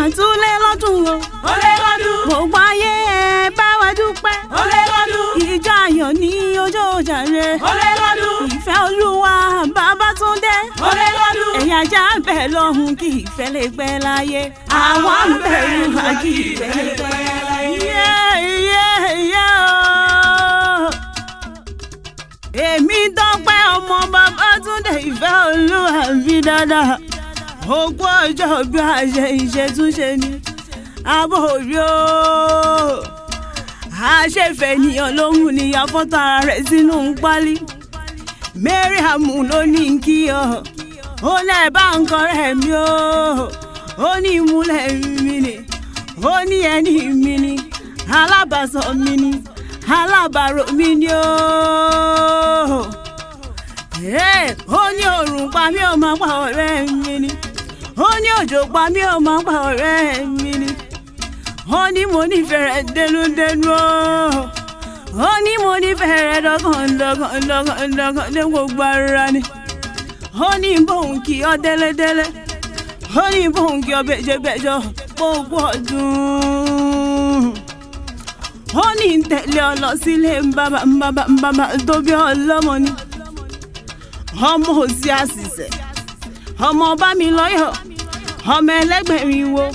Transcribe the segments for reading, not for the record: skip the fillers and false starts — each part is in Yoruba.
àtúnlé lọ́dún o. Olé lọ́dún. Gbogbo ayé ẹ bá wa dúpẹ́. Olé lọ́dún. Ìjọ ayọ̀ ní ọjọ́ òjàre. Olé lọ́dún. Ifeoluwa Babatunde. Olé lọ́dún. Ẹ̀yà já bẹ̀ lọ́hùn kí ìfẹ́ lè pẹ́ láyé. Àwọn ń bẹ̀rù wá kí ìfẹ́ lè pẹ́ láyé. Èmi dọ́pẹ́ ọmọ Babatunde Ifeoluwa bí dáadáa. Ogún ọjọ́ bí a ṣe ìṣètúnṣe ni. Àbòrí o. Àṣefẹ́ ènìyàn ló mú níyà fọ́tò ara rẹ̀ sínú pálí. Mariam ló ní kí ọ. Ó lẹ̀ bá nǹkan rẹ̀ mi o. Ó ní ìmúlẹ̀ mi ni. Ó ní ẹni mi ni. Alábàásọ mi ni. Alábàárò mi ni o. Ó ní òrùn pa mí ò máa pa ọ̀rẹ́ mi ni. Ó ní òjò pa mí ò máa pa ọ̀rẹ́ mi ni. Ó ní mo nífẹ̀ẹ́ rẹ̀ dénúdénú o. Ó ní mo nífẹ̀ẹ́ rẹ̀ dọ́kàn dé gbogbo ara ni. Ó ní bóun kì ọ délé. Ó ní bóun kì ọ bẹ́jọ́ gbogbo ọdún. Ó ní tẹ̀lé ọ lọ sílé bàbá tó bí ọlọ́mọ ni. Ọmọ òsì àṣìṣe. Ọmọ bá mi lọ́yọ̀. Ọmọ ẹlẹ́gbẹ̀rin wo.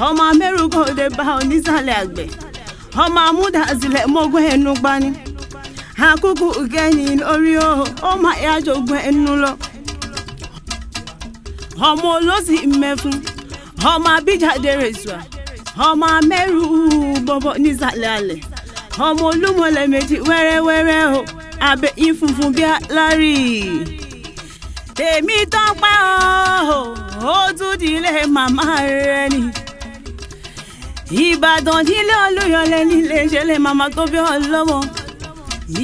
Ọmọ amẹ́rùkọ́ òde bá onísàlẹ̀ àgbẹ̀. Ọmọ amúdàsílẹ̀ mọ́gbọ́n ẹnu pani. Àkókò kẹ́yìn orí o, ó máa yá jogún ẹnu lọ. Ọmọ olóṣì mẹ́fun. Ọmọ abíjáde rèṣùà. Ọmọ amẹ́rù bọ̀bọ̀ nísàlẹ̀ àlẹ̀. Ọmọ olúmọlẹ̀ méjì wẹ́rẹ́wẹ́rẹ́ o. Abẹ́ yín funfun bí alárí. Èmi tọ́pẹ́ o, ó tún dilé màmá rẹ̀ ni. Ìbàdàn nílé Olúyọ̀lé nílé ìṣẹ̀lẹ̀ màmá tó bí ọlọ́mọ.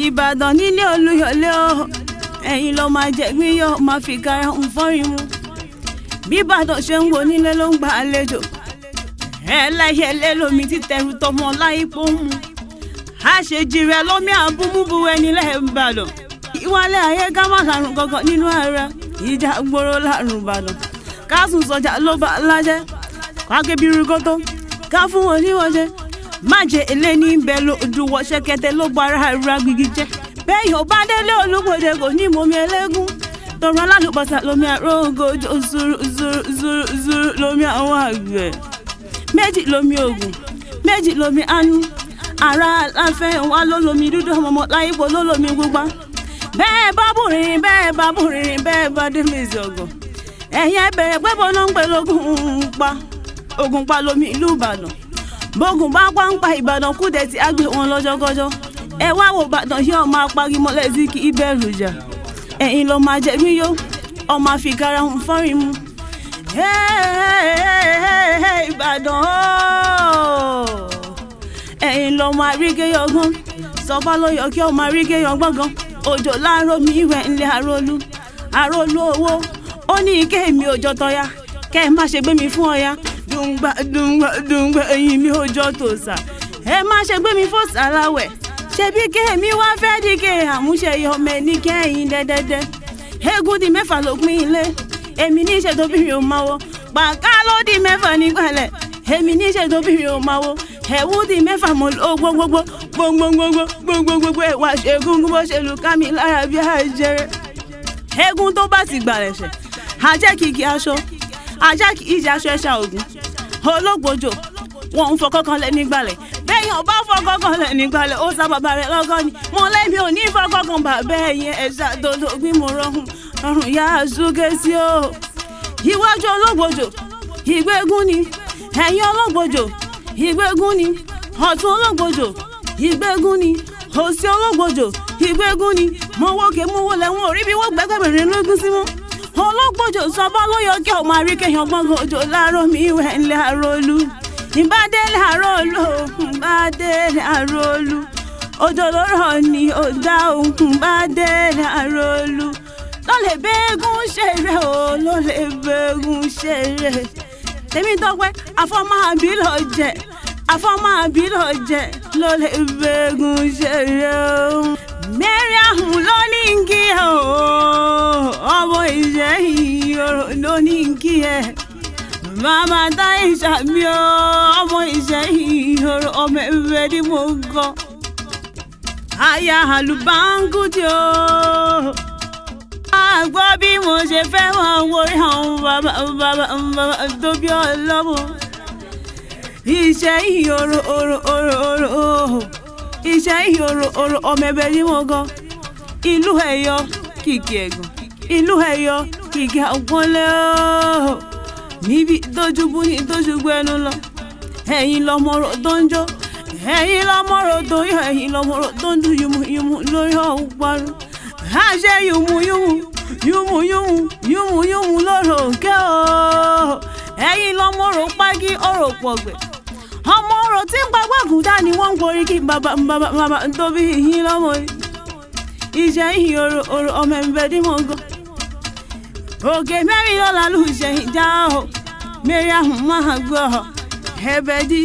Ìbàdàn nílé Olúyọ̀lé o, ẹ̀yin ló máa jẹ́ gbíyọ̀ máa fi kára ń fọ́rin mu. Bí Ìbàdàn ṣe ń wo nílé ló ń gba àlejò. Ẹlẹ́yẹlé lomi ti tẹrù tọmọ láìpó mu. Àṣejì rẹ̀ lómi àbúmúbu ẹni lẹ́ẹ̀bàdàn. Ìwálé ayé ká má lárùn kankan nínú ara. Ìjà gbòòrò lárùn Ìbàdàn. Ká sùn sọjà ló bá lájẹ́. Ká ké bírí kótó. Ká fún wọn ní wọ́n jẹ. Má jẹ èlé ní ibẹ̀ ló dùwọ̀ ṣẹ̀kẹ̀tẹ̀ ló bá ara ra gbígi jẹ́. Bẹ́ẹ̀ yóò bá délé Olúgbòde kò ní mọ̀mí ẹlẹ́gùn. Tọrọ alálùbọ́sà lomi àrógò ojú zuru lomi àwọn àgbẹ̀. Méjì lomi ògùn. Méjì lomi àánú. Ara aláfẹ́ wa ló lomi dúdú ọmọ láyípo ló lomi gbogbo. Bẹ́ẹ̀ bá bùrìn bẹ́ẹ̀ bá dé méjì ọ̀gọ̀. Ẹ̀yin ẹbẹ̀rẹ̀ pé bọ́lá ń pè lógún pa. Ògùn pa lomi ìlú Ìbàdàn. Bógun bá pa Ìbàdàn kúdẹ̀ tí á gbé wọn lọ́jọ́kọ́jọ́. Ẹ wá wo Ìbàdàn yóò máa parí mọ́lẹ̀ sí kí ìbẹ̀rù jà. Ẹ̀yin ló máa jẹ mí yó. Ọmọ àfikàrà ń fọ́rin mu. Ìbàdàn ooo. Ẹ̀yin ló máa rí kéyọ̀gán. Sọ́fà ló yọ kí ọ máa rí kéyọ̀gbọ́n gan. Òjò láàárọ̀ mi ìwẹ̀ ńlẹ̀ àrólú owó. Ó ní ike mi òjò tọ́ya. Kẹ́ ẹ má ṣe gbé mi fún ọya. Dùngbà ẹ̀yin mi òjò tòṣà. Ẹ má ṣe gbé mi fún sàláwẹ̀. Ṣebí kéèmí wá fẹ́ di ké àmúṣeyọ mẹ́ni kẹ́yìn dẹ́dẹ́dẹ́. Eégún di mẹ́fà ló pín ilé. Èmi ní ìṣètò bírin ò máa wo. Pàká ló di mẹ́fà nígbàlẹ̀. Èmi ní ìṣètò bírin ò máa wo. Ẹ̀wú di mẹ́fà mọ́ ló gbogbogbò ẹ̀wà ṣẹ́gun bó ṣe lù ká mi lára bí àjẹrẹ. Eégún tó bá ti gbàlẹ̀ ṣẹ̀. Ajẹ́ kìkì aṣọ. Ajá kì í jẹ aṣọ ẹ̀ṣà ògùn. Ológbòjò wọn ń fọkọ́ kan lẹ́ nígbàlẹ̀. Bẹ́yàn bá fọkọ́ kan lẹ́ nígbàlẹ̀ ó sá bàbá rẹ̀ lọ́gọ́ ni. Mo lẹ́mi ò ní fọkọ́ kan bàbá ẹ̀yìn ẹ̀ṣà dodo gbí mo rọrùn yá àṣùkè sí o. Iwájú ológbòjò ìgbégún ni. Ẹ̀yìn ológbòjò ìgbégún ni. Ọ̀tún ológbòjò ìgbégún ni. Òsì ológbòjò ìgbégún ni. Mo wókè mo wọlé wọn ò rí bí wọ́n gbẹ́gbẹ̀rẹ̀ lógún sí mọ́. Ológbòjò sọ́bọ́ ló yọ kí ọmọ àríkẹ́yàn gbọ́ngàn òjò láàárọ̀ mi ìwẹ̀ ńlẹ̀ àrólú. Ìbádélé àrólú. Òjò lórọ̀ ni ó dá òkun ìbádélé àrólú. Ló lè bẹ́ẹ̀gùn ṣeré o, ló lè bẹ́ẹ̀gùn ṣeré. Temitope àfọ́mọ́ àbílọ̀ ló lè bẹ́ẹ̀gùn ṣeré o. Mariam ló ní kí ẹ o, ọmọ ìṣẹ́ ìyọ̀rọ̀ ló ní kí ẹ. màmá dá ìṣàmì ọmọ Ìṣẹ́yìn Òro ọmọ ẹ̀rẹ́ ni mo gọ́ aya Alubankudi o. Àgbọ́ bí mo ṣe fẹ́ wọn wọrí àwọn bàbá tó bí ọlọ́mọ. Ìṣẹ́yìn Òro Ìṣẹ́yìn Òro ọmọ ẹ̀bẹ̀ ni mo gan. Ìlú ẹ̀yọ kìkì ẹ̀gàn, ìlú ẹ̀yọ kìkì àpọ́nlé o. Níbi tójúbú ní tójúgbó ẹnu lọ, ẹ̀yin lọmọrọ̀ tó ń jó, ẹ̀yin lọmọrọ̀ tó ń yọ, ẹ̀yin lọmọrọ̀ tó ń dún yùmùyùmù lórí ọ̀hún parun. Àṣẹ yùmùyùmù lórí òkè o. Ẹ̀yin lọmọrọ̀ pákí ọ̀rọ̀ pọ̀gbẹ̀. Ọmọ ọ̀rọ̀ tí ń gbàgbọ́gùn dá ni wọ́n ń porí kí bàbá tó bí yín lọ́mọ yìí. Ìṣẹ́yìn Òro ọmọ ẹ̀bẹ̀ dí mọ́ gan. Òkè mẹ́rin lọ́la lù Ìṣẹ́yìn já o. Mariam máa gbọ́ ẹ̀bẹ̀ dí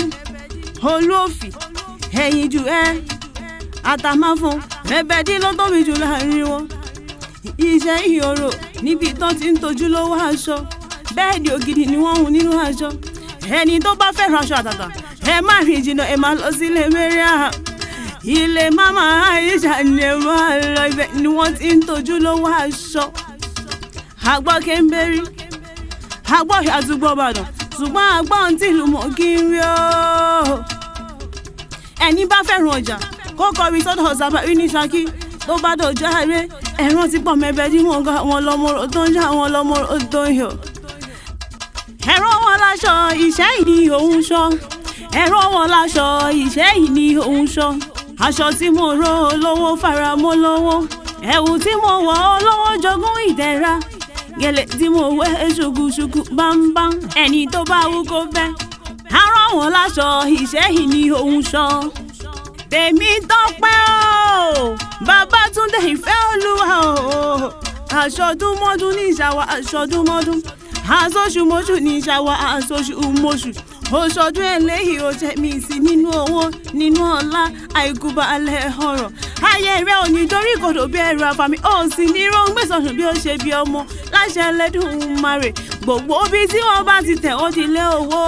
olófì ẹ̀yìn jù ẹ́ àtàmáfún ẹ̀bẹ̀ dí ló tóbi jù láàrin wọn. Ìṣẹ́yìn Òro níbi tán ti ń tojú lówó aṣọ bẹ́ẹ̀dì ògidì ni wọ́n hun nínú aṣọ. Ẹni tó bá fẹ́ràn aṣọ àtàtà ẹ má rìn jìnnà ẹ má lọ sílé Mariam. Ilé mama Aisha ni ẹ máa lọ, ibẹ̀ ni wọ́n ti ń tojú lówó aṣọ. Àgbọ̀ Kẹ́ńbẹ́rì àgbọ̀ àtúgbọ̀ Ìbàdàn ṣùgbọ́n àgbọ̀ ń tìlú mọ́ kí n rí o. Ẹni bá fẹ́ràn ọjà kó kọrí sọ́dọ̀ Ṣàbàrí ní Ṣakí tó bá dọ̀jọ́ àárẹ̀ ẹ̀ràn ti pọ̀ mẹ́bẹ̀ tí wọ́n ga àwọn lọ́mọrọ̀ tó ń jà àwọn lọ́mọrọ̀ tó ń yọ̀. Ẹ̀rọ wọn láṣọ Ìṣẹ́yìn ni òun ṣọ, ẹ̀rọ wọn láṣọ Ìṣẹ́yìn ni òun ṣọ. Aṣọ tí mo ró olówó fara mọ́ lọ́wọ́, ẹ̀wù tí mo wọ̀ olówó jogún ìdẹ̀ra, gẹ̀lẹ̀ tí mo wẹ̀ ṣùkùṣùkù bámbám, ẹni tó bá wú kó bẹ́. Ẹ̀rọ wọn láṣọ Ìṣẹ́yìn ni òun ṣọ. Temitope o, Babatunde Ifeoluwa o. Aṣọdúnmọ́dún ní ìṣàwọ̀ aṣọdúnmọ́dún, aṣoṣùmọ́ṣù ní ìṣàwọ̀ aṣoṣùmọ́ṣù. Oṣọdún eléyìí ó jẹ́ mi sí nínú owó nínú ọlá àìkú balẹ̀ ọ̀rọ̀. Ayé rẹ̀ ò ní dorí kodò bí ẹrù àfàmì, ó sì ní rọ́ngbé sọ̀tún bí ó ṣe bí ọmọ láṣẹ Ẹlẹ́dùmarè. Gbogbo bí tí wọ́n bá ti tẹ̀ ó ti lé owó,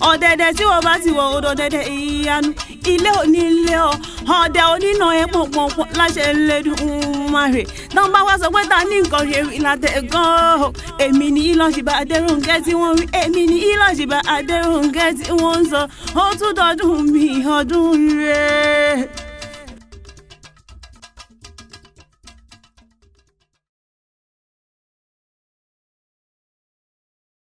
ọ̀dẹ̀dẹ̀ tí wọ́n bá ti wọ̀ ó dọ̀dẹ̀dẹ̀ ìyanu. Ilé òní ilé ọ, ọ̀dẹ̀ onínà ẹ̀ pọ̀npọ̀npọ̀ láṣẹ Ẹlẹ́dùmarè. Tán bá wá sọ pé ta ní nǹkan rere ìlàtẹ̀ gan-an. Èmi ni Eulogy Aderonke tí wọ́n rí, èmi ni Eulogy Aderonke tí wọ́n ń sọ. Ó tún dọdún mi ọdún rẹ̀.